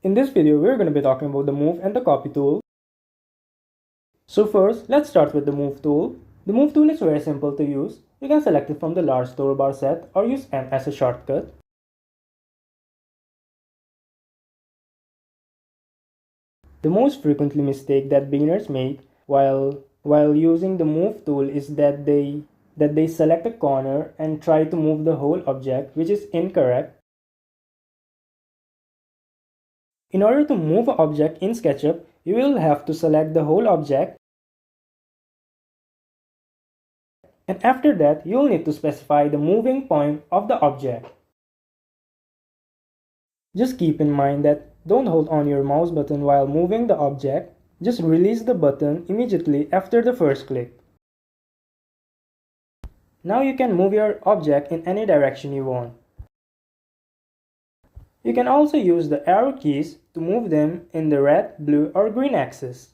In this video, we're going to be talking about the move and the copy tool. So first, let's start with the move tool. The move tool is very simple to use. You can select it from the large toolbar set or use M as a shortcut. The most frequently mistake that beginners make while using the move tool is that they select a corner and try to move the whole object, which is incorrect. In order to move an object in SketchUp, you will have to select the whole object, and after that, you'll need to specify the moving point of the object. Just keep in mind that don't hold on your mouse button while moving the object. Just release the button immediately after the first click. Now you can move your object in any direction you want. You can also use the arrow keys to move them in the red, blue, or green axis.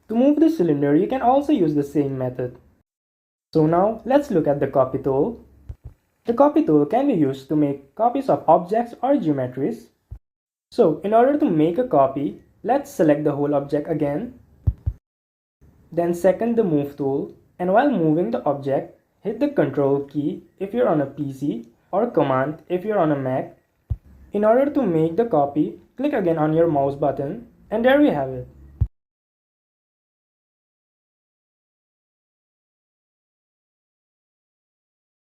To move the cylinder, you can also use the same method. So now, let's look at the copy tool. The copy tool can be used to make copies of objects or geometries. So, in order to make a copy, let's select the whole object again. Then second the move tool, and while moving the object, hit the Control key if you're on a PC or Command if you're on a Mac. In order to make the copy, click again on your mouse button, and there we have it.